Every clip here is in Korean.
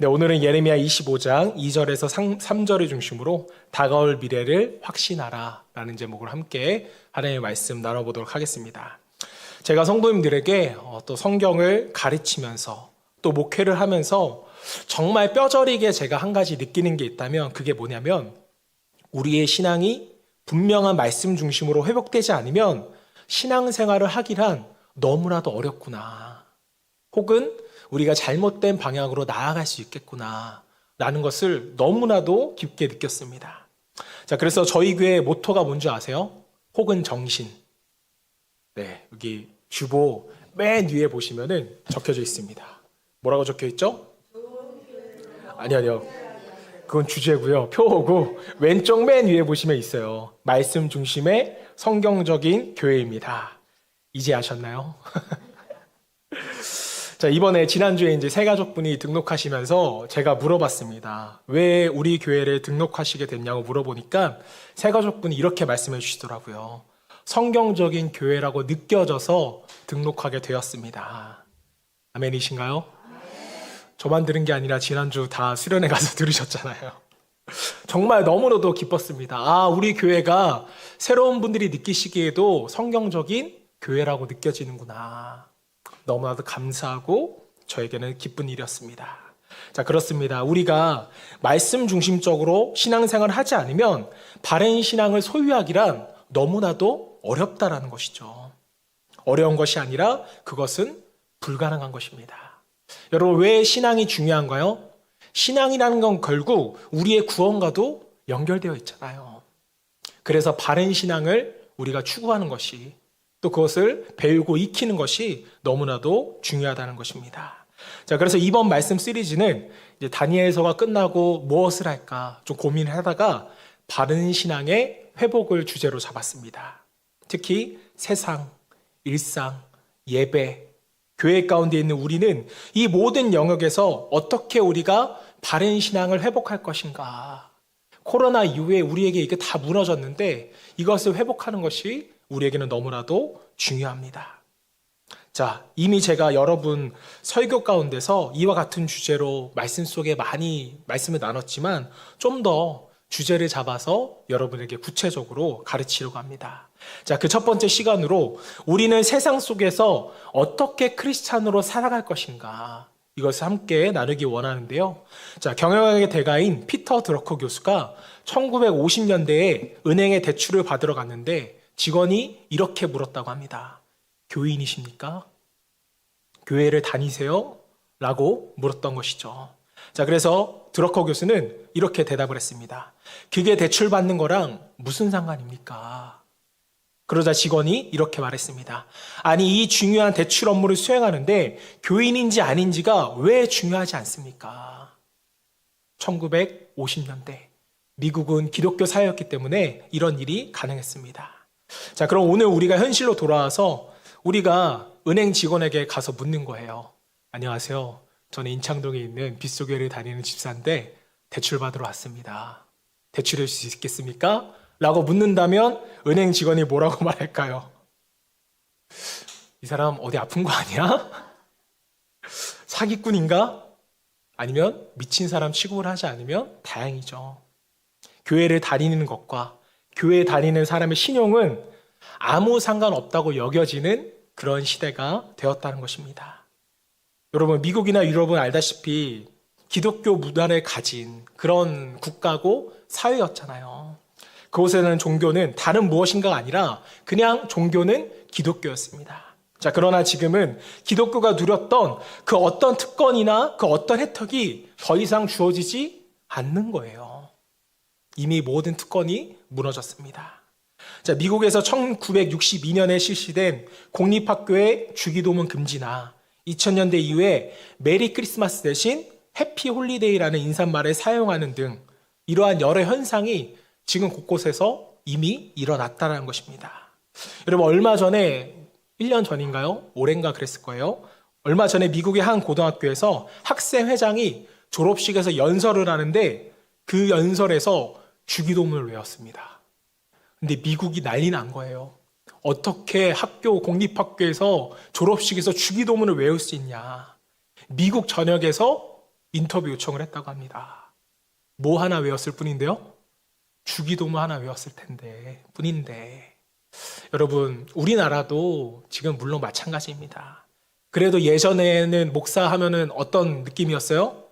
네, 오늘은 예레미야 25장 2절에서 3절을 중심으로 다가올 미래를 확신하라 라는 제목으로 함께 하나님의 말씀 나눠보도록 하겠습니다. 제가 성도님들에게 또 성경을 가르치면서 또 목회를 하면서 정말 뼈저리게 제가 한 가지 느끼는 게 있다면 그게 뭐냐면 우리의 신앙이 분명한 말씀 중심으로 회복되지 않으면 신앙생활을 하기란 너무나도 어렵구나. 혹은 우리가 잘못된 방향으로 나아갈 수 있겠구나 라는 것을 너무나도 깊게 느꼈습니다. 자, 그래서 저희 교회 모토가 뭔지 아세요? 혹은 정신. 네, 여기 주보 맨 위에 보시면은 적혀져 있습니다. 뭐라고 적혀 있죠? 아니요. 그건 주제고요. 표어고 왼쪽 맨 위에 보시면 있어요. 말씀 중심의 성경적인 교회입니다. 이제 아셨나요? 자, 이번에 지난주에 이제 새가족분이 등록하시면서 제가 물어봤습니다. 왜 우리 교회를 등록하시게 됐냐고 물어보니까 새가족분이 이렇게 말씀해 주시더라고요. 성경적인 교회라고 느껴져서 등록하게 되었습니다. 아멘이신가요? 저만 들은 게 아니라 지난주 다 수련회 가서 들으셨잖아요. 정말 너무나도 기뻤습니다. 아, 우리 교회가 새로운 분들이 느끼시기에도 성경적인 교회라고 느껴지는구나. 너무나도 감사하고 저에게는 기쁜 일이었습니다. 자, 그렇습니다. 우리가 말씀 중심적으로 신앙생활을 하지 않으면 바른 신앙을 소유하기란 너무나도 어렵다라는 것이죠. 어려운 것이 아니라 그것은 불가능한 것입니다. 여러분, 왜 신앙이 중요한가요? 신앙이라는 건 결국 우리의 구원과도 연결되어 있잖아요. 그래서 바른 신앙을 우리가 추구하는 것이 또 그것을 배우고 익히는 것이 너무나도 중요하다는 것입니다. 자, 그래서 이번 말씀 시리즈는 이제 다니엘서가 끝나고 무엇을 할까 좀 고민을 하다가 바른 신앙의 회복을 주제로 잡았습니다. 특히 세상, 일상, 예배, 교회 가운데 있는 우리는 이 모든 영역에서 어떻게 우리가 바른 신앙을 회복할 것인가. 코로나 이후에 우리에게 이게 다 무너졌는데 이것을 회복하는 것이 우리에게는 너무나도 중요합니다. 자, 이미 제가 여러분 설교 가운데서 이와 같은 주제로 말씀 속에 많이 말씀을 나눴지만 좀 더 주제를 잡아서 여러분에게 구체적으로 가르치려고 합니다. 자, 그 첫 번째 시간으로 우리는 세상 속에서 어떻게 크리스찬으로 살아갈 것인가 이것을 함께 나누기 원하는데요. 자, 경영학의 대가인 피터 드러커 교수가 1950년대에 은행에 대출을 받으러 갔는데 직원이 이렇게 물었다고 합니다. 교인이십니까? 교회를 다니세요? 라고 물었던 것이죠. 자, 그래서 드러커 교수는 이렇게 대답을 했습니다. 그게 대출받는 거랑 무슨 상관입니까? 그러자 직원이 이렇게 말했습니다. 아니, 이 중요한 대출 업무를 수행하는데 교인인지 아닌지가 왜 중요하지 않습니까? 1950년대 미국은 기독교 사회였기 때문에 이런 일이 가능했습니다. 자, 그럼 오늘 우리가 현실로 돌아와서 우리가 은행 직원에게 가서 묻는 거예요. 안녕하세요. 저는 인창동에 있는 빗소교회를 다니는 집사인데 대출 받으러 왔습니다. 대출해 줄 수 있겠습니까? 라고 묻는다면 은행 직원이 뭐라고 말할까요? 이 사람 어디 아픈 거 아니야? 사기꾼인가? 아니면 미친 사람 취급을 하지 않으면 다행이죠. 교회를 다니는 것과 교회에 다니는 사람의 신용은 아무 상관없다고 여겨지는 그런 시대가 되었다는 것입니다. 여러분, 미국이나 유럽은 알다시피 기독교 문화를 가진 그런 국가고 사회였잖아요. 그곳에는 종교는 다른 무엇인가가 아니라 그냥 종교는 기독교였습니다. 자, 그러나 지금은 기독교가 누렸던 그 어떤 특권이나 그 어떤 혜택이 더 이상 주어지지 않는 거예요. 이미 모든 특권이 무너졌습니다. 자, 미국에서 1962년에 실시된 공립학교의 주기도문 금지나 2000년대 이후에 메리 크리스마스 대신 해피 홀리데이라는 인사말을 사용하는 등 이러한 여러 현상이 지금 곳곳에서 이미 일어났다는 것입니다. 여러분, 얼마 전에 1년 전인가요? 올해인가 그랬을 거예요. 얼마 전에 미국의 한 고등학교에서 학생회장이 졸업식에서 연설을 하는데 그 연설에서 주기도문을 외웠습니다. 근데 미국이 난리 난 거예요. 어떻게 학교, 공립학교에서 졸업식에서 주기도문을 외울 수 있냐. 미국 전역에서 인터뷰 요청을 했다고 합니다. 뭐 하나 외웠을 뿐인데요? 주기도문 하나 외웠을 텐데 뿐인데 여러분 우리나라도 지금 물론 마찬가지입니다. 그래도 예전에는 목사 하면은 어떤 느낌이었어요?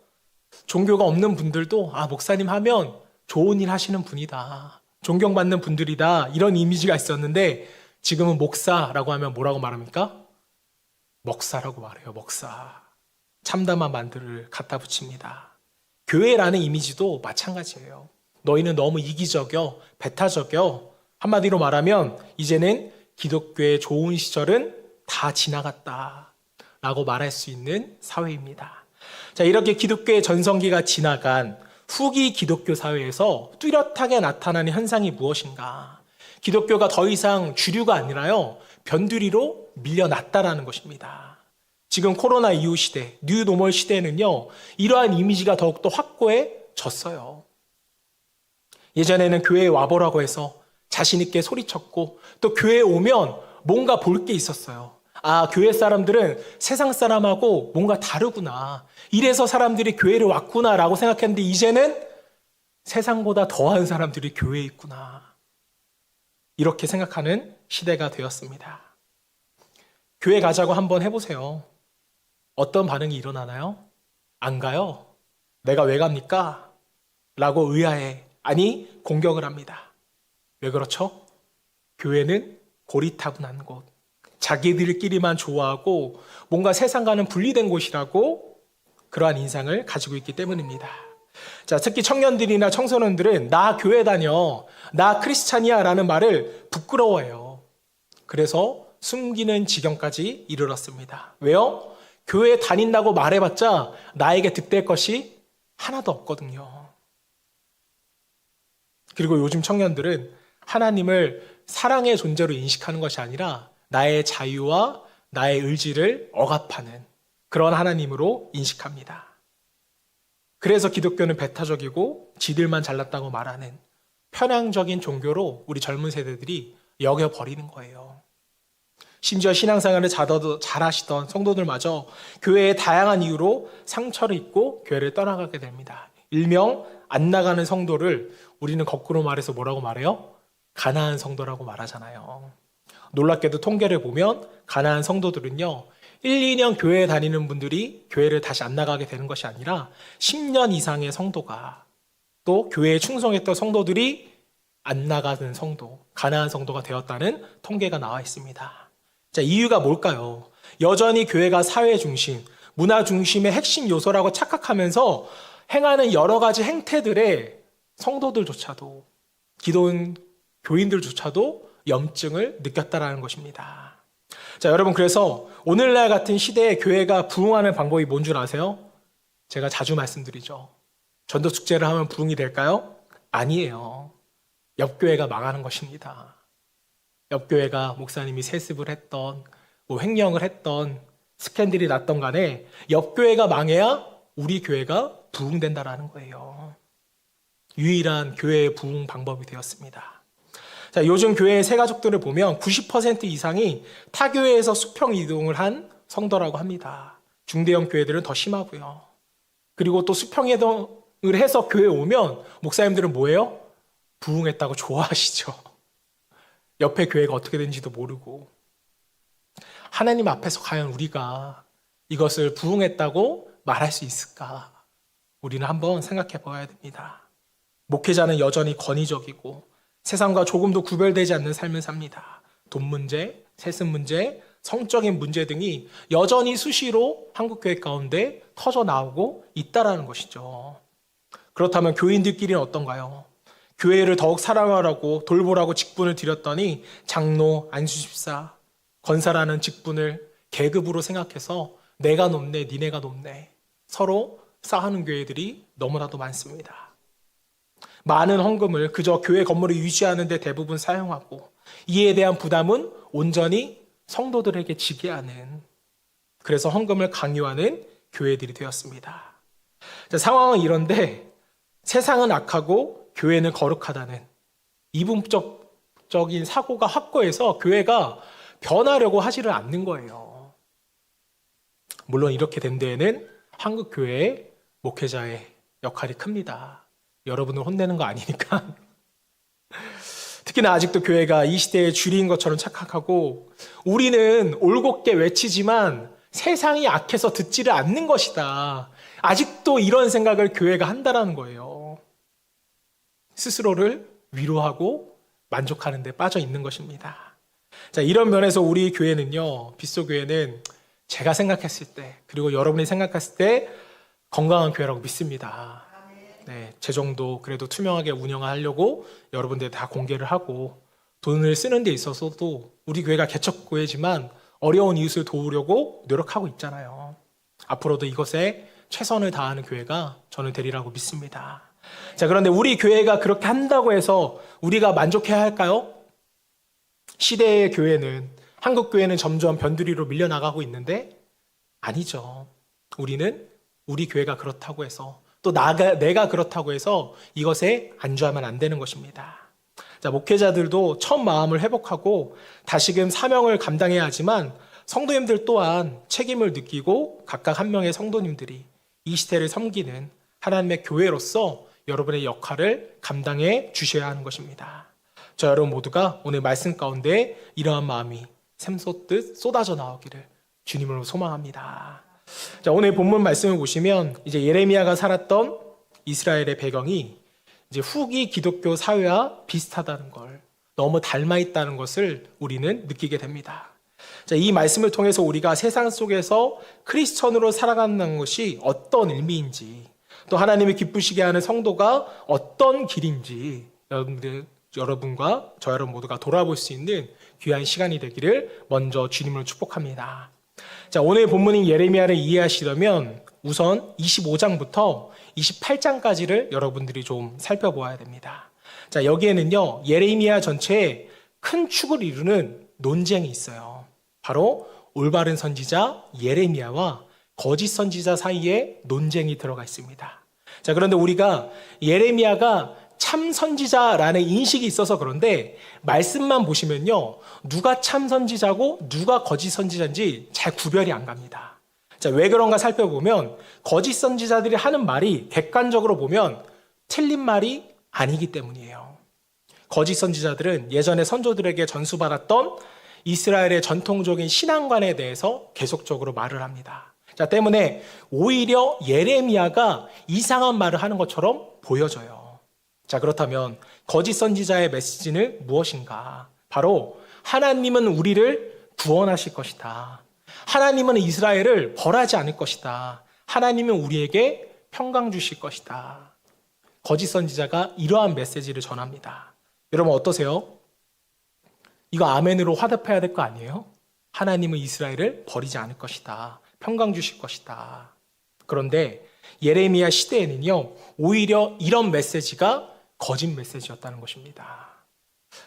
종교가 없는 분들도 목사님 하면 좋은 일 하시는 분이다. 존경받는 분들이다. 이런 이미지가 있었는데 지금은 목사라고 하면 뭐라고 말합니까? 먹사라고 말해요. 먹사. 참담한 만들을 갖다 붙입니다. 교회라는 이미지도 마찬가지예요. 너희는 너무 이기적이여, 배타적이여. 한마디로 말하면 이제는 기독교의 좋은 시절은 다 지나갔다 라고 말할 수 있는 사회입니다. 자, 이렇게 기독교의 전성기가 지나간 후기 기독교 사회에서 뚜렷하게 나타나는 현상이 무엇인가? 기독교가 더 이상 주류가 아니라요, 변두리로 밀려났다라는 것입니다. 지금 코로나 이후 시대, 뉴노멀 시대에는요, 이러한 이미지가 더욱더 확고해졌어요. 예전에는 교회에 와보라고 해서 자신있게 소리쳤고, 또 교회에 오면 뭔가 볼 게 있었어요. 교회 사람들은 세상 사람하고 뭔가 다르구나. 이래서 사람들이 교회를 왔구나라고 생각했는데 이제는 세상보다 더한 사람들이 교회에 있구나. 이렇게 생각하는 시대가 되었습니다. 교회 가자고 한번 해보세요. 어떤 반응이 일어나나요? 안 가요. 내가 왜 갑니까? 라고 의아해. 아니, 공격을 합니다. 왜 그렇죠? 교회는 고리타분한 곳, 자기들끼리만 좋아하고 뭔가 세상과는 분리된 곳이라고 그러한 인상을 가지고 있기 때문입니다. 자, 특히 청년들이나 청소년들은 나 교회 다녀, 나 크리스찬이야 라는 말을 부끄러워해요. 그래서 숨기는 지경까지 이르렀습니다. 왜요? 교회 다닌다고 말해봤자 나에게 득될 것이 하나도 없거든요. 그리고 요즘 청년들은 하나님을 사랑의 존재로 인식하는 것이 아니라 나의 자유와 나의 의지를 억압하는 그런 하나님으로 인식합니다. 그래서 기독교는 배타적이고 지들만 잘났다고 말하는 편향적인 종교로 우리 젊은 세대들이 여겨버리는 거예요. 심지어 신앙생활을 잘하시던 성도들마저 교회의 다양한 이유로 상처를 입고 교회를 떠나가게 됩니다. 일명 안 나가는 성도를 우리는 거꾸로 말해서 뭐라고 말해요? 가난한 성도라고 말하잖아요. 놀랍게도 통계를 보면 가난한 성도들은요, 1, 2년 교회에 다니는 분들이 교회를 다시 안 나가게 되는 것이 아니라 10년 이상의 성도가, 또 교회에 충성했던 성도들이 안 나가는 성도, 가난한 성도가 되었다는 통계가 나와 있습니다. 자, 이유가 뭘까요? 여전히 교회가 사회 중심, 문화 중심의 핵심 요소라고 착각하면서 행하는 여러 가지 행태들에 성도들조차도, 기도원 교인들조차도 염증을 느꼈다라는 것입니다. 자, 여러분, 그래서 오늘날 같은 시대에 교회가 부흥하는 방법이 뭔 줄 아세요? 제가 자주 말씀드리죠. 전도 축제를 하면 부흥이 될까요? 아니에요. 옆교회가 망하는 것입니다. 옆교회가 목사님이 세습을 했던, 횡령을 했던, 스캔들이 났던 간에 옆교회가 망해야 우리 교회가 부흥된다라는 거예요. 유일한 교회의 부흥 방법이 되었습니다. 자, 요즘 교회의 새가족들을 보면 90% 이상이 타교회에서 수평 이동을 한 성도라고 합니다. 중대형 교회들은 더 심하고요. 그리고 또 수평 이동을 해서 교회에 오면 목사님들은 뭐예요? 부흥했다고 좋아하시죠. 옆에 교회가 어떻게 되는지도 모르고. 하나님 앞에서 과연 우리가 이것을 부흥했다고 말할 수 있을까? 우리는 한번 생각해 봐야 됩니다. 목회자는 여전히 권위적이고 세상과 조금도 구별되지 않는 삶을 삽니다. 돈 문제, 세습 문제, 성적인 문제 등이 여전히 수시로 한국교회 가운데 터져 나오고 있다라는 것이죠. 그렇다면 교인들끼리는 어떤가요? 교회를 더욱 사랑하라고 돌보라고 직분을 드렸더니 장로, 안수집사, 권사라는 직분을 계급으로 생각해서 내가 높네, 니네가 높네 서로 싸우는 교회들이 너무나도 많습니다. 많은 헌금을 그저 교회 건물을 유지하는 데 대부분 사용하고 이에 대한 부담은 온전히 성도들에게 지게 하는, 그래서 헌금을 강요하는 교회들이 되었습니다. 자, 상황은 이런데 세상은 악하고 교회는 거룩하다는 이분법적인 사고가 확고해서 교회가 변하려고 하지를 않는 거예요. 물론 이렇게 된 데에는 한국 교회의 목회자의 역할이 큽니다. 여러분을 혼내는 거 아니니까. 특히나 아직도 교회가 이 시대의 주리인 것처럼 착각하고 우리는 올곧게 외치지만 세상이 악해서 듣지를 않는 것이다. 아직도 이런 생각을 교회가 한다라는 거예요. 스스로를 위로하고 만족하는 데 빠져 있는 것입니다. 자, 이런 면에서 우리 교회는요, 빗소교회는 제가 생각했을 때, 그리고 여러분이 생각했을 때 건강한 교회라고 믿습니다. 네, 재정도 그래도 투명하게 운영하려고 여러분들 다 공개를 하고 돈을 쓰는 데 있어서도 우리 교회가 개척교회지만 어려운 이웃을 도우려고 노력하고 있잖아요. 앞으로도 이것에 최선을 다하는 교회가 저는 되리라고 믿습니다. 자, 그런데 우리 교회가 그렇게 한다고 해서 우리가 만족해야 할까요? 시대의 교회는, 한국 교회는 점점 변두리로 밀려나가고 있는데 아니죠. 우리는 우리 교회가 그렇다고 해서 또 내가 그렇다고 해서 이것에 안주하면 안 되는 것입니다. 자, 목회자들도 처음 마음을 회복하고 다시금 사명을 감당해야 하지만 성도님들 또한 책임을 느끼고 각각 한 명의 성도님들이 이 시대를 섬기는 하나님의 교회로서 여러분의 역할을 감당해 주셔야 하는 것입니다. 저 여러분 모두가 오늘 말씀 가운데 이러한 마음이 샘솟듯 쏟아져 나오기를 주님으로 소망합니다. 자, 오늘 본문 말씀을 보시면 이제 예레미야가 살았던 이스라엘의 배경이 이제 후기 기독교 사회와 비슷하다는 걸, 너무 닮아 있다는 것을 우리는 느끼게 됩니다. 자, 이 말씀을 통해서 우리가 세상 속에서 크리스천으로 살아가는 것이 어떤 의미인지, 또 하나님이 기쁘시게 하는 성도가 어떤 길인지 여러분과 저 여러분 모두가 돌아볼 수 있는 귀한 시간이 되기를 먼저 주님으로 축복합니다. 자, 오늘 본문인 예레미야를 이해하시려면 우선 25장부터 28장까지를 여러분들이 좀 살펴보아야 됩니다. 자, 여기에는요, 예레미야 전체에 큰 축을 이루는 논쟁이 있어요. 바로 올바른 선지자 예레미야와 거짓 선지자 사이에 논쟁이 들어가 있습니다. 자, 그런데 우리가 예레미야가 참 선지자라는 인식이 있어서 그런데 말씀만 보시면요, 누가 참 선지자고 누가 거짓 선지자인지 잘 구별이 안 갑니다. 자, 왜 그런가 살펴보면 거짓 선지자들이 하는 말이 객관적으로 보면 틀린 말이 아니기 때문이에요. 거짓 선지자들은 예전에 선조들에게 전수받았던 이스라엘의 전통적인 신앙관에 대해서 계속적으로 말을 합니다. 자, 때문에 오히려 예레미야가 이상한 말을 하는 것처럼 보여져요. 자, 그렇다면 거짓 선지자의 메시지는 무엇인가? 바로 하나님은 우리를 구원하실 것이다. 하나님은 이스라엘을 벌하지 않을 것이다. 하나님은 우리에게 평강 주실 것이다. 거짓 선지자가 이러한 메시지를 전합니다. 여러분 어떠세요? 이거 아멘으로 화답해야 될 거 아니에요? 하나님은 이스라엘을 버리지 않을 것이다. 평강 주실 것이다. 그런데 예레미야 시대에는요, 오히려 이런 메시지가 거짓 메시지였다는 것입니다.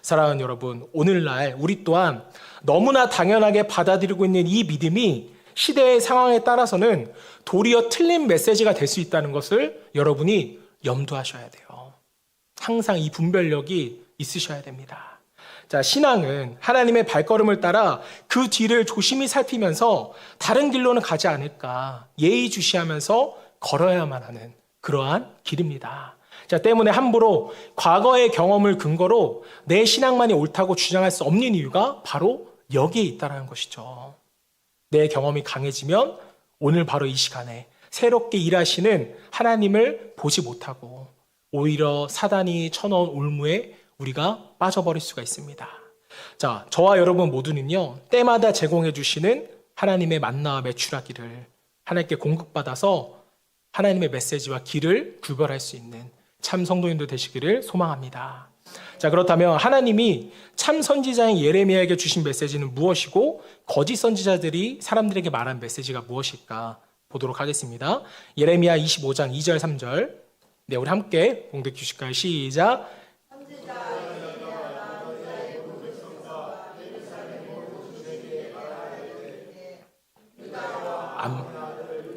사랑하는 여러분, 오늘날 우리 또한 너무나 당연하게 받아들이고 있는 이 믿음이 시대의 상황에 따라서는 도리어 틀린 메시지가 될 수 있다는 것을 여러분이 염두하셔야 돼요. 항상 이 분별력이 있으셔야 됩니다. 자, 신앙은 하나님의 발걸음을 따라 그 뒤를 조심히 살피면서 다른 길로는 가지 않을까 예의주시하면서 걸어야만 하는 그러한 길입니다. 자, 때문에 함부로 과거의 경험을 근거로 내 신앙만이 옳다고 주장할 수 없는 이유가 바로 여기에 있다는 것이죠. 내 경험이 강해지면 오늘 바로 이 시간에 새롭게 일하시는 하나님을 보지 못하고 오히려 사단이 쳐넣은 올무에 우리가 빠져버릴 수가 있습니다. 자, 저와 여러분 모두는요, 때마다 제공해 주시는 하나님의 만나와 메추라기를 하나님께 공급받아서 하나님의 메시지와 길을 구별할 수 있는 참 성도님들 되시기를 소망합니다. 자, 그렇다면 하나님이 참 선지자인 예레미야에게 주신 메시지는 무엇이고 거짓 선지자들이 사람들에게 말한 메시지가 무엇일까 보도록 하겠습니다. 예레미야 25장 2절 3절. 네, 우리 함께 봉독해 주실까요? 시작.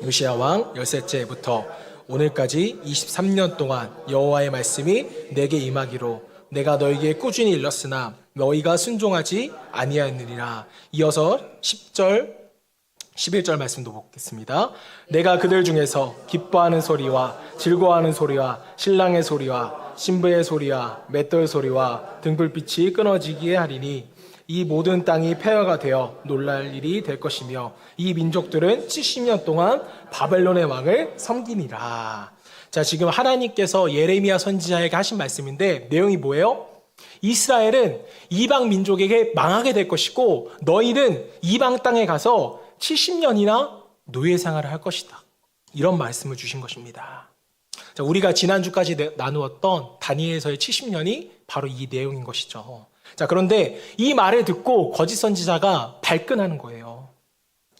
요시야 왕 13째부터 오늘까지 23년 동안 여호와의 말씀이 내게 임하기로 내가 너에게 꾸준히 일렀으나 너희가 순종하지 아니하였느니라. 이어서 10절 11절 말씀도 보겠습니다. 내가 그들 중에서 기뻐하는 소리와 즐거워하는 소리와 신랑의 소리와 신부의 소리와 맷돌 소리와 등불빛이 끊어지기에 하리니 이 모든 땅이 폐허가 되어 놀랄 일이 될 것이며 이 민족들은 70년 동안 바벨론의 왕을 섬기니라. 자, 지금 하나님께서 예레미야 선지자에게 하신 말씀인데 내용이 뭐예요? 이스라엘은 이방 민족에게 망하게 될 것이고 너희는 이방 땅에 가서 70년이나 노예 생활을 할 것이다. 이런 말씀을 주신 것입니다. 자, 우리가 지난주까지 나누었던 다니엘서의 70년이 바로 이 내용인 것이죠. 자, 그런데 이 말을 듣고 거짓 선지자가 발끈하는 거예요.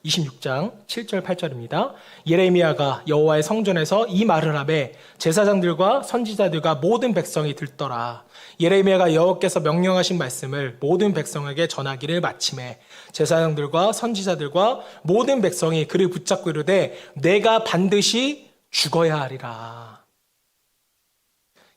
26장 7절 8절입니다. 예레미야가 여호와의 성전에서 이 말을 하매 제사장들과 선지자들과 모든 백성이 들더라. 예레미야가 여호와께서 명령하신 말씀을 모든 백성에게 전하기를 마침에 제사장들과 선지자들과 모든 백성이 그를 붙잡고 이르되 내가 반드시 죽어야 하리라.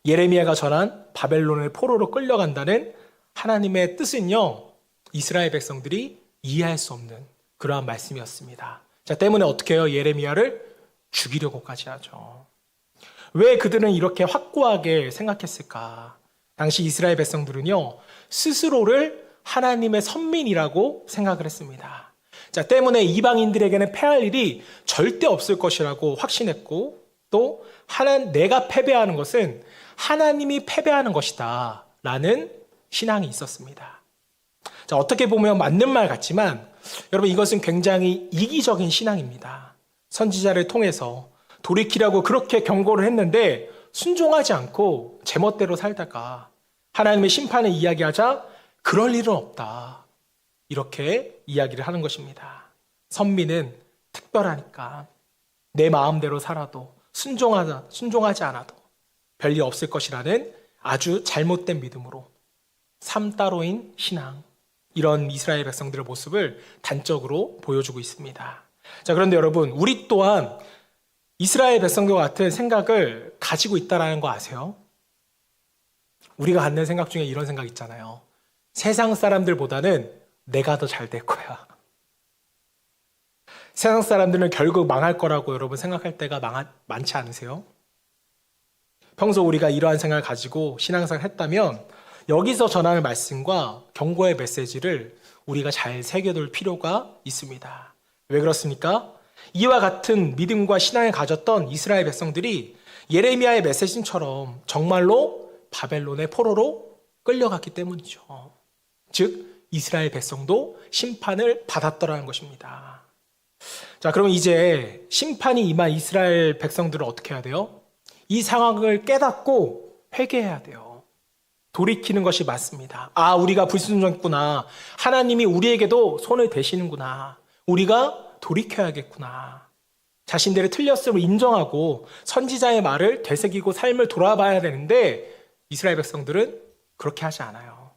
예레미야가 전한 바벨론을 포로로 끌려간다는 하나님의 뜻은요, 이스라엘 백성들이 이해할 수 없는 그러한 말씀이었습니다. 자, 때문에 어떻게 해요? 예레미야를 죽이려고까지 하죠. 왜 그들은 이렇게 확고하게 생각했을까? 당시 이스라엘 백성들은요, 스스로를 하나님의 선민이라고 생각을 했습니다. 자, 때문에 이방인들에게는 패할 일이 절대 없을 것이라고 확신했고, 또 내가 패배하는 것은 하나님이 패배하는 것이다 라는 신앙이 있었습니다. 자, 어떻게 보면 맞는 말 같지만 여러분, 이것은 굉장히 이기적인 신앙입니다. 선지자를 통해서 돌이키라고 그렇게 경고를 했는데 순종하지 않고 제멋대로 살다가 하나님의 심판을 이야기하자 그럴 일은 없다, 이렇게 이야기를 하는 것입니다. 선민은 특별하니까 내 마음대로 살아도 순종하지 않아도 별일 없을 것이라는 아주 잘못된 믿음으로 삶 따로인 신앙, 이런 이스라엘 백성들의 모습을 단적으로 보여주고 있습니다. 자, 그런데 여러분, 우리 또한 이스라엘 백성들과 같은 생각을 가지고 있다는 거 아세요? 우리가 갖는 생각 중에 이런 생각 있잖아요. 세상 사람들보다는 내가 더 잘 될 거야. 세상 사람들은 결국 망할 거라고 여러분 생각할 때가 많지 않으세요? 평소 우리가 이러한 생각을 가지고 신앙생활을 했다면 여기서 전하는 말씀과 경고의 메시지를 우리가 잘 새겨둘 필요가 있습니다. 왜 그렇습니까? 이와 같은 믿음과 신앙을 가졌던 이스라엘 백성들이 예레미야의 메시지처럼 정말로 바벨론의 포로로 끌려갔기 때문이죠. 즉 이스라엘 백성도 심판을 받았더라는 것입니다. 자, 그럼 이제 심판이 임한 이스라엘 백성들은 어떻게 해야 돼요? 이 상황을 깨닫고 회개해야 돼요. 돌이키는 것이 맞습니다. 아, 우리가 불순종했구나. 하나님이 우리에게도 손을 대시는구나. 우리가 돌이켜야겠구나. 자신들이 틀렸음을 인정하고 선지자의 말을 되새기고 삶을 돌아봐야 되는데 이스라엘 백성들은 그렇게 하지 않아요.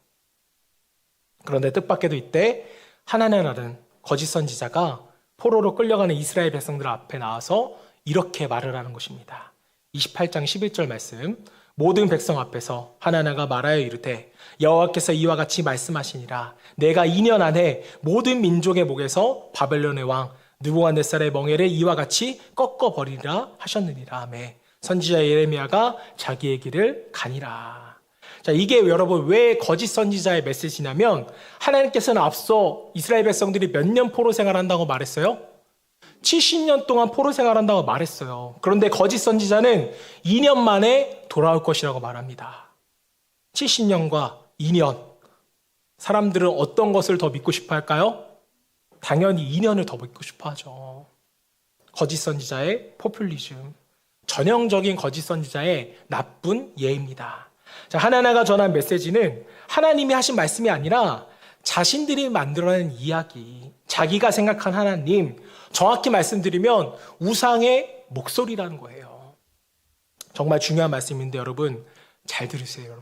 그런데 뜻밖에도 이때 하나님이라는 거짓 선지자가 포로로 끌려가는 이스라엘 백성들 앞에 나와서 이렇게 말을 하는 것입니다. 28장 11절 말씀. 모든 백성 앞에서 하나나가 말하여 이르되 여호와께서 이와 같이 말씀하시니라. 내가 2년 안에 모든 민족의 목에서 바벨론의 왕 느부갓네살의 멍에를 이와 같이 꺾어버리리라 하셨느니라 하며 선지자 예레미야가 자기의 길을 가니라. 자, 이게 여러분 왜 거짓 선지자의 메시지냐면 하나님께서는 앞서 이스라엘 백성들이 몇 년 포로 생활한다고 말했어요? 70년 동안 포로 생활한다고 말했어요. 그런데 거짓 선지자는 2년 만에 돌아올 것이라고 말합니다. 70년과 2년. 사람들은 어떤 것을 더 믿고 싶어 할까요? 당연히 2년을 더 믿고 싶어 하죠. 거짓 선지자의 포퓰리즘. 전형적인 거짓 선지자의 나쁜 예입니다. 자, 하나나가 전한 메시지는 하나님이 하신 말씀이 아니라 자신들이 만들어낸 이야기, 자기가 생각한 하나님, 정확히 말씀드리면 우상의 목소리라는 거예요. 정말 중요한 말씀인데 여러분 잘 들으세요.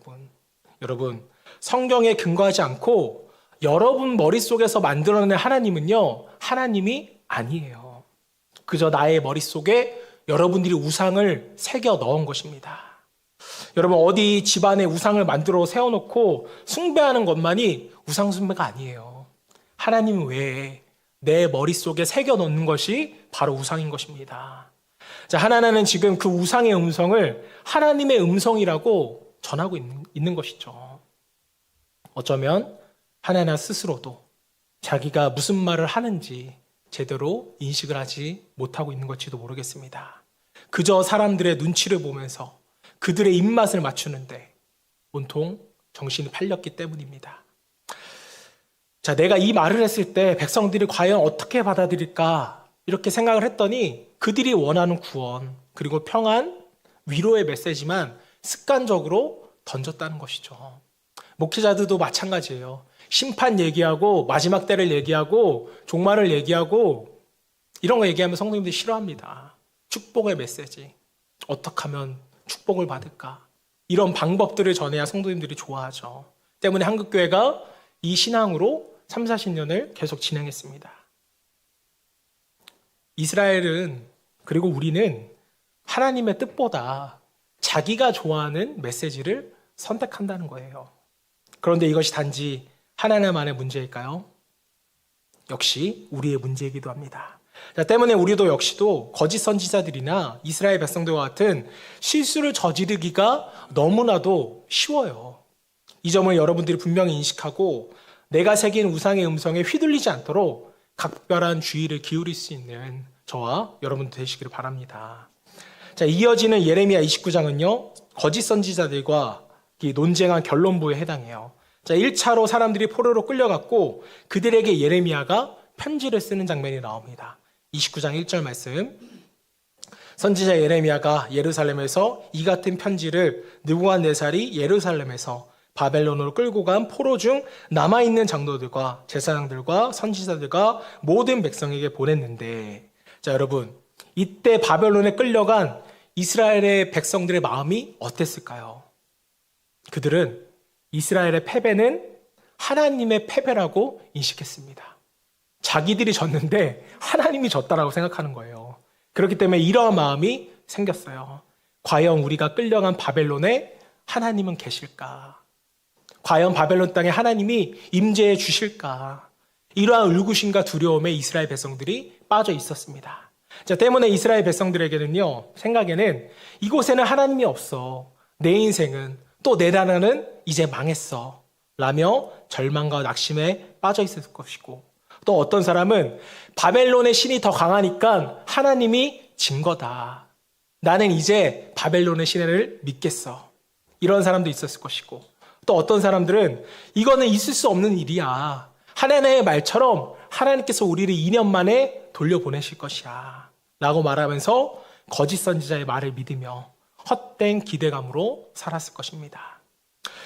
여러분 성경에 근거하지 않고 여러분 머릿속에서 만들어낸 하나님은요, 하나님이 아니에요. 그저 나의 머릿속에 여러분들이 우상을 새겨 넣은 것입니다. 여러분 어디 집안에 우상을 만들어 세워놓고 숭배하는 것만이 우상 숭배가 아니에요. 하나님 외에 내 머릿속에 새겨 넣는 것이 바로 우상인 것입니다. 자, 하나님은 지금 그 우상의 음성을 하나님의 음성이라고 전하고 있는 것이죠. 어쩌면 하나님 스스로도 자기가 무슨 말을 하는지 제대로 인식을 하지 못하고 있는 것일지도 모르겠습니다. 그저 사람들의 눈치를 보면서 그들의 입맛을 맞추는데 온통 정신이 팔렸기 때문입니다. 자, 내가 이 말을 했을 때 백성들이 과연 어떻게 받아들일까 이렇게 생각을 했더니 그들이 원하는 구원 그리고 평안, 위로의 메시지만 습관적으로 던졌다는 것이죠. 목회자들도 마찬가지예요. 심판 얘기하고 마지막 때를 얘기하고 종말을 얘기하고 이런 거 얘기하면 성도님들이 싫어합니다. 축복의 메시지, 어떻게 하면 축복을 받을까, 이런 방법들을 전해야 성도님들이 좋아하죠. 때문에 한국교회가 이 신앙으로 3, 40년을 계속 진행했습니다. 이스라엘은 그리고 우리는 하나님의 뜻보다 자기가 좋아하는 메시지를 선택한다는 거예요. 그런데 이것이 단지 하나님만의 문제일까요? 역시 우리의 문제이기도 합니다. 자, 때문에 우리도 역시도 거짓 선지자들이나 이스라엘 백성들과 같은 실수를 저지르기가 너무나도 쉬워요. 이 점을 여러분들이 분명히 인식하고 내가 새긴 우상의 음성에 휘둘리지 않도록 각별한 주의를 기울일 수 있는 저와 여러분들 되시기를 바랍니다. 자, 이어지는 예레미야 29장은요, 거짓 선지자들과 논쟁한 결론부에 해당해요. 자, 1차로 사람들이 포로로 끌려갔고 그들에게 예레미야가 편지를 쓰는 장면이 나옵니다. 29장 1절 말씀. 선지자 예레미야가 예루살렘에서 이 같은 편지를 느부갓네살이 예루살렘에서 바벨론으로 끌고 간 포로 중 남아있는 장로들과 제사장들과 선지자들과 모든 백성에게 보냈는데, 자, 여러분, 이때 바벨론에 끌려간 이스라엘의 백성들의 마음이 어땠을까요? 그들은 이스라엘의 패배는 하나님의 패배라고 인식했습니다. 자기들이 졌는데 하나님이 졌다라고 생각하는 거예요. 그렇기 때문에 이러한 마음이 생겼어요. 과연 우리가 끌려간 바벨론에 하나님은 계실까? 과연 바벨론 땅에 하나님이 임재해 주실까? 이러한 의구심과 두려움에 이스라엘 백성들이 빠져 있었습니다. 자, 때문에 이스라엘 백성들에게는요, 생각에는 이곳에는 하나님이 없어. 내 인생은 또 내 나라는 이제 망했어. 라며 절망과 낙심에 빠져 있을 것이고, 또 어떤 사람은 바벨론의 신이 더 강하니까 하나님이 진 거다. 나는 이제 바벨론의 신을 믿겠어. 이런 사람도 있었을 것이고, 또 어떤 사람들은 이거는 있을 수 없는 일이야. 하나님의 말처럼 하나님께서 우리를 2년 만에 돌려보내실 것이야. 라고 말하면서 거짓 선지자의 말을 믿으며 헛된 기대감으로 살았을 것입니다.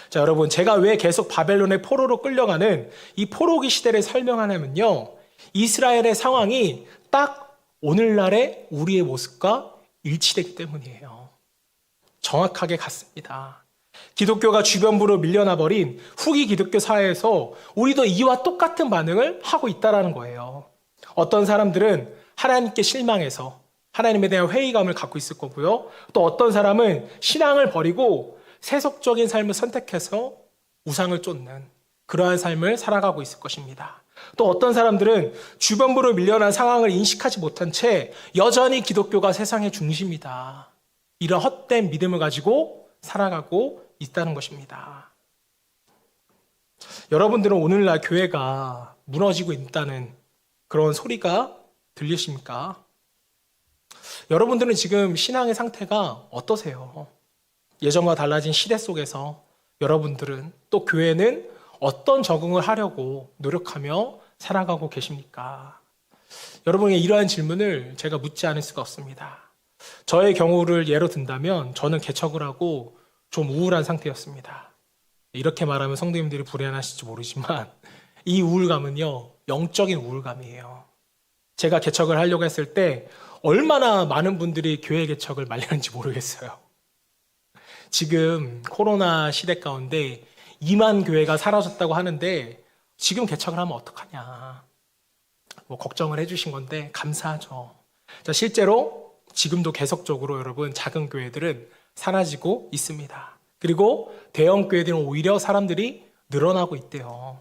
자, 여러분, 제가 왜 계속 바벨론의 포로로 끌려가는 이 포로기 시대를 설명하냐면요, 이스라엘의 상황이 딱 오늘날의 우리의 모습과 일치되기 때문이에요. 정확하게 같습니다. 기독교가 주변부로 밀려나 버린 후기 기독교 사회에서 우리도 이와 똑같은 반응을 하고 있다는 거예요. 어떤 사람들은 하나님께 실망해서 하나님에 대한 회의감을 갖고 있을 거고요. 또 어떤 사람은 신앙을 버리고 세속적인 삶을 선택해서 우상을 쫓는 그러한 삶을 살아가고 있을 것입니다. 또 어떤 사람들은 주변부로 밀려난 상황을 인식하지 못한 채 여전히 기독교가 세상의 중심이다, 이런 헛된 믿음을 가지고 살아가고 있다는 것입니다. 여러분들은 오늘날 교회가 무너지고 있다는 그런 소리가 들리십니까? 여러분들은 지금 신앙의 상태가 어떠세요? 예전과 달라진 시대 속에서 여러분들은, 또 교회는 어떤 적응을 하려고 노력하며 살아가고 계십니까? 여러분의 이러한 질문을 제가 묻지 않을 수가 없습니다. 저의 경우를 예로 든다면 저는 개척을 하고 좀 우울한 상태였습니다. 이렇게 말하면 성도님들이 불안하실지 모르지만 이 우울감은요, 영적인 우울감이에요. 제가 개척을 하려고 했을 때 얼마나 많은 분들이 교회 개척을 말리는지 모르겠어요. 지금 코로나 시대 가운데 2만 교회가 사라졌다고 하는데 지금 개척을 하면 어떡하냐, 뭐 걱정을 해주신 건데 감사하죠. 자, 실제로 지금도 계속적으로 여러분 작은 교회들은 사라지고 있습니다. 그리고 대형 교회들은 오히려 사람들이 늘어나고 있대요.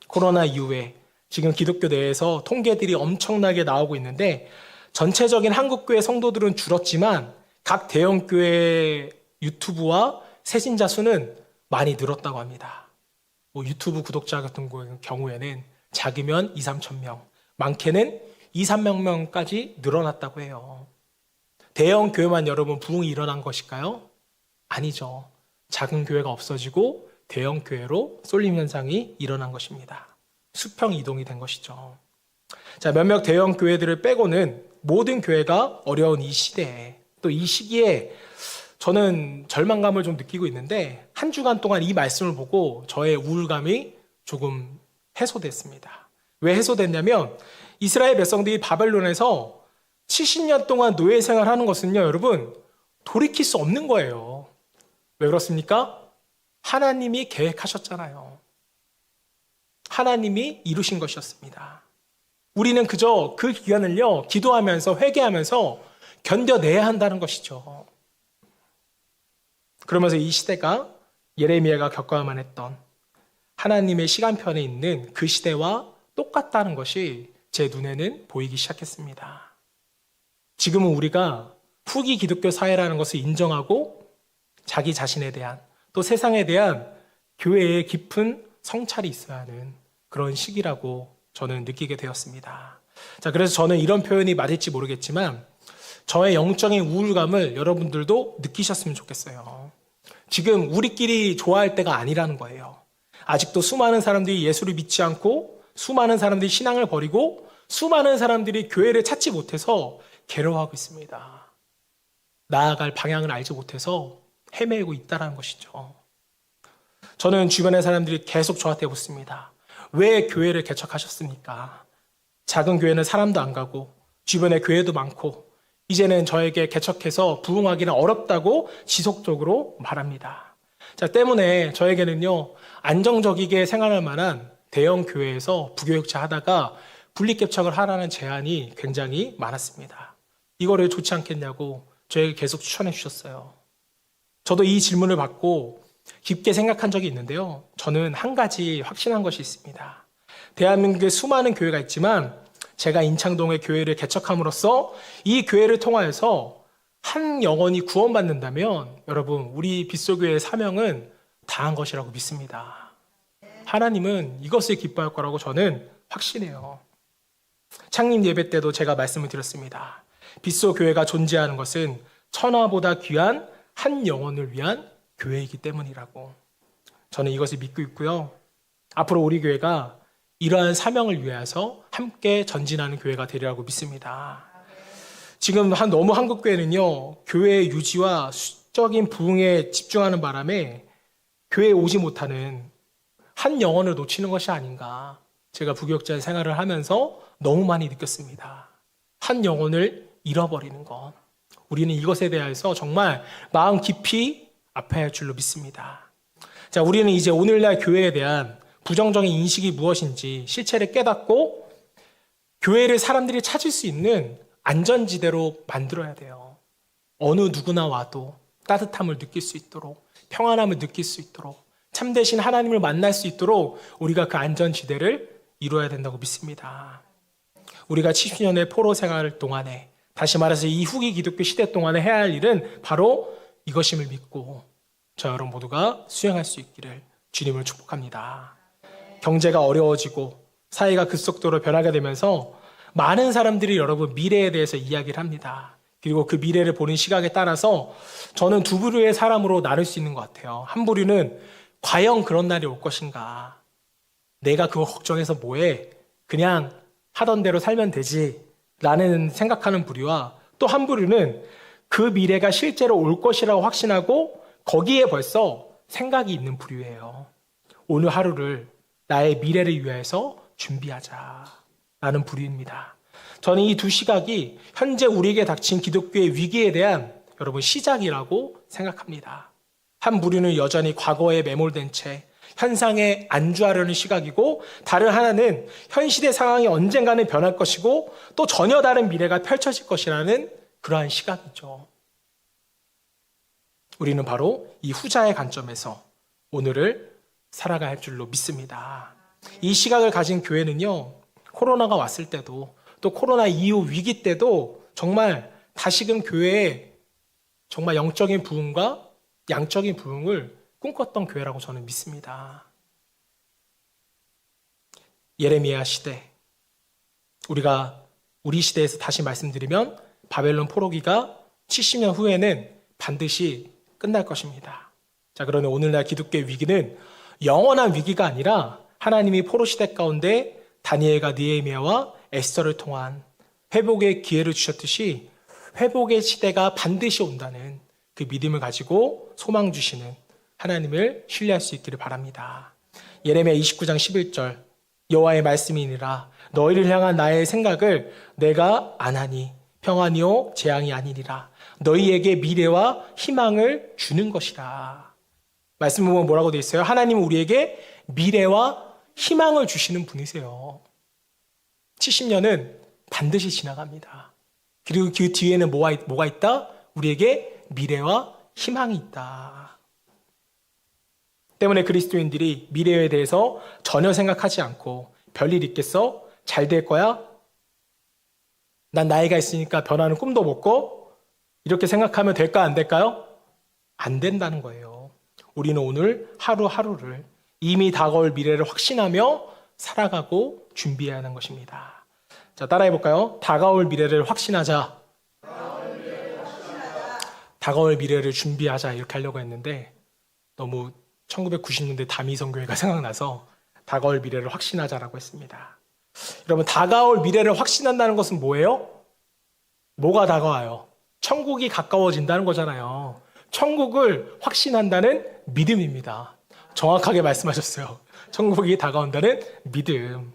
코로나 이후에 지금 기독교 내에서 통계들이 엄청나게 나오고 있는데 전체적인 한국교회 성도들은 줄었지만 각 대형교회 유튜브와 새신자 수는 많이 늘었다고 합니다. 뭐 유튜브 구독자 같은 경우에는 작으면 2, 3천 명, 많게는 2, 3만 명까지 늘어났다고 해요. 대형 교회만 여러분 부흥이 일어난 것일까요? 아니죠. 작은 교회가 없어지고 대형 교회로 쏠림 현상이 일어난 것입니다. 수평 이동이 된 것이죠. 자, 몇몇 대형 교회들을 빼고는 모든 교회가 어려운 이 시대에, 또 이 시기에 저는 절망감을 좀 느끼고 있는데 한 주간 동안 이 말씀을 보고 저의 우울감이 조금 해소됐습니다. 왜 해소됐냐면 이스라엘 백성들이 바벨론에서 70년 동안 노예 생활하는 것은요, 여러분, 돌이킬 수 없는 거예요. 왜 그렇습니까? 하나님이 계획하셨잖아요. 하나님이 이루신 것이었습니다. 우리는 그저 그 기간을요, 기도하면서 회개하면서 견뎌내야 한다는 것이죠. 그러면서 이 시대가 예레미야가 겪어야만 했던 하나님의 시간편에 있는 그 시대와 똑같다는 것이 제 눈에는 보이기 시작했습니다. 지금은 우리가 후기 기독교 사회라는 것을 인정하고 자기 자신에 대한 또 세상에 대한 교회의 깊은 성찰이 있어야 하는 그런 시기라고 저는 느끼게 되었습니다. 자, 그래서 저는 이런 표현이 맞을지 모르겠지만 저의 영적인 우울감을 여러분들도 느끼셨으면 좋겠어요. 지금 우리끼리 좋아할 때가 아니라는 거예요. 아직도 수많은 사람들이 예수를 믿지 않고 수많은 사람들이 신앙을 버리고 수많은 사람들이 교회를 찾지 못해서 괴로워하고 있습니다. 나아갈 방향을 알지 못해서 헤매고 있다는 것이죠. 저는 주변의 사람들이 계속 저한테 묻습니다. 왜 교회를 개척하셨습니까? 작은 교회는 사람도 안 가고 주변에 교회도 많고 이제는 저에게 개척해서 부흥하기는 어렵다고 지속적으로 말합니다. 자, 때문에 저에게는요, 안정적이게 생활할 만한 대형 교회에서 부교육자 하다가 분리개척을 하라는 제안이 굉장히 많았습니다. 이거를 좋지 않겠냐고 저에게 계속 추천해 주셨어요. 저도 이 질문을 받고 깊게 생각한 적이 있는데요. 저는 한 가지 확신한 것이 있습니다. 대한민국에 수많은 교회가 있지만 제가 인창동의 교회를 개척함으로써 이 교회를 통하여서 한 영혼이 구원받는다면 여러분, 우리 빗소교회의 사명은 다한 것이라고 믿습니다. 하나님은 이것을 기뻐할 거라고 저는 확신해요. 창립 예배 때도 제가 말씀을 드렸습니다. 빗소교회가 존재하는 것은 천하보다 귀한 한 영혼을 위한 교회이기 때문이라고 저는 이것을 믿고 있고요. 앞으로 우리 교회가 이러한 사명을 위해서 함께 전진하는 교회가 되리라고 믿습니다. 지금 너무 한국교회는요, 교회의 유지와 수적인 부흥에 집중하는 바람에 교회에 오지 못하는 한 영혼을 놓치는 것이 아닌가, 제가 부교육자의 생활을 하면서 너무 많이 느꼈습니다. 한 영혼을 잃어버리는 것. 우리는 이것에 대해서 정말 마음 깊이 아파야 할 줄로 믿습니다. 자, 우리는 이제 오늘날 교회에 대한 부정적인 인식이 무엇인지 실체를 깨닫고 교회를 사람들이 찾을 수 있는 안전지대로 만들어야 돼요. 어느 누구나 와도 따뜻함을 느낄 수 있도록, 평안함을 느낄 수 있도록, 참되신 하나님을 만날 수 있도록 우리가 그 안전지대를 이루어야 된다고 믿습니다. 우리가 70년의 포로 생활 동안에, 다시 말해서 이 후기 기독교 시대 동안에 해야 할 일은 바로 이것임을 믿고 저 여러분 모두가 수행할 수 있기를 주님을 축복합니다. 경제가 어려워지고 사회가 급속도로 변하게 되면서 많은 사람들이 여러분 미래에 대해서 이야기를 합니다. 그리고 그 미래를 보는 시각에 따라서 저는 두 부류의 사람으로 나눌 수 있는 것 같아요. 한 부류는 과연 그런 날이 올 것인가? 내가 그거 걱정해서 뭐해? 그냥 하던 대로 살면 되지 라는 생각하는 부류와 또 한 부류는 그 미래가 실제로 올 것이라고 확신하고 거기에 벌써 생각이 있는 부류예요. 오늘 하루를 나의 미래를 위해서 준비하자라는 부류입니다. 저는 이 두 시각이 현재 우리에게 닥친 기독교의 위기에 대한 여러분 시작이라고 생각합니다. 한 부류는 여전히 과거에 매몰된 채 현상에 안주하려는 시각이고, 다른 하나는 현 시대 상황이 언젠가는 변할 것이고 또 전혀 다른 미래가 펼쳐질 것이라는 그러한 시각이죠. 우리는 바로 이 후자의 관점에서 오늘을 살아갈 줄로 믿습니다. 이 시각을 가진 교회는요, 코로나가 왔을 때도, 또 코로나 이후 위기 때도 정말 다시금 교회에 정말 영적인 부흥과 양적인 부흥을 꿈꿨던 교회라고 저는 믿습니다. 예레미야 시대, 우리 시대에서 다시 말씀드리면 바벨론 포로기가 70년 후에는 반드시 끝날 것입니다. 자, 그러나 오늘날 기독교의 위기는 영원한 위기가 아니라 하나님이 포로 시대 가운데 다니엘과 느헤미야와 에스더를 통한 회복의 기회를 주셨듯이 회복의 시대가 반드시 온다는 그 믿음을 가지고 소망 주시는 하나님을 신뢰할 수 있기를 바랍니다. 예레미야 29장 11절, 여호와의 말씀이니라 너희를 향한 나의 생각을 내가 아나니 평안이요 재앙이 아니니라 너희에게 미래와 희망을 주는 것이라. 말씀 보면 뭐라고 되어 있어요? 하나님은 우리에게 미래와 희망을 주시는 분이세요. 70년은 반드시 지나갑니다. 그리고 그 뒤에는 뭐가 있다? 우리에게 미래와 희망이 있다. 때문에 그리스도인들이 미래에 대해서 전혀 생각하지 않고 별일 있겠어? 잘 될 거야? 난 나이가 있으니까 변하는 꿈도 못 꿔? 이렇게 생각하면 될까 안 될까요? 안 된다는 거예요. 우리는 오늘 하루하루를 이미 다가올 미래를 확신하며 살아가고 준비해야 하는 것입니다. 자, 따라해 볼까요? 다가올 미래를 확신하자. 다가올 미래를 준비하자 이렇게 하려고 했는데 너무 1990년대 다미성교회가 생각나서 다가올 미래를 확신하자라고 했습니다. 여러분, 다가올 미래를 확신한다는 것은 뭐예요? 뭐가 다가와요? 천국이 가까워진다는 거잖아요. 천국을 확신한다는 믿음입니다. 정확하게 말씀하셨어요. 천국이 다가온다는 믿음.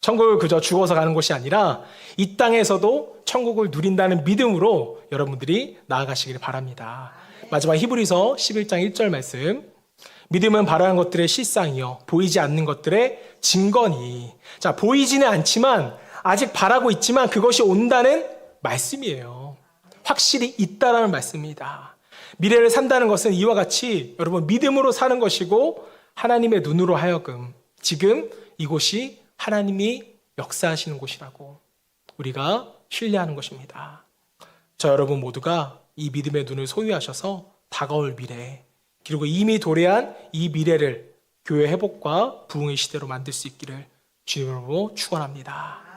천국을 그저 죽어서 가는 곳이 아니라 이 땅에서도 천국을 누린다는 믿음으로 여러분들이 나아가시길 바랍니다. 마지막 히브리서 11장 1절 말씀. 믿음은 바라는 것들의 실상이요 보이지 않는 것들의 증거니. 자, 보이지는 않지만 아직 바라고 있지만 그것이 온다는 말씀이에요. 확실히 있다라는 말씀입니다. 미래를 산다는 것은 이와 같이 여러분 믿음으로 사는 것이고 하나님의 눈으로 하여금 지금 이곳이 하나님이 역사하시는 곳이라고 우리가 신뢰하는 것입니다. 저 여러분 모두가 이 믿음의 눈을 소유하셔서 다가올 미래 그리고 이미 도래한 이 미래를 교회 회복과 부흥의 시대로 만들 수 있기를 주님으로 축원합니다.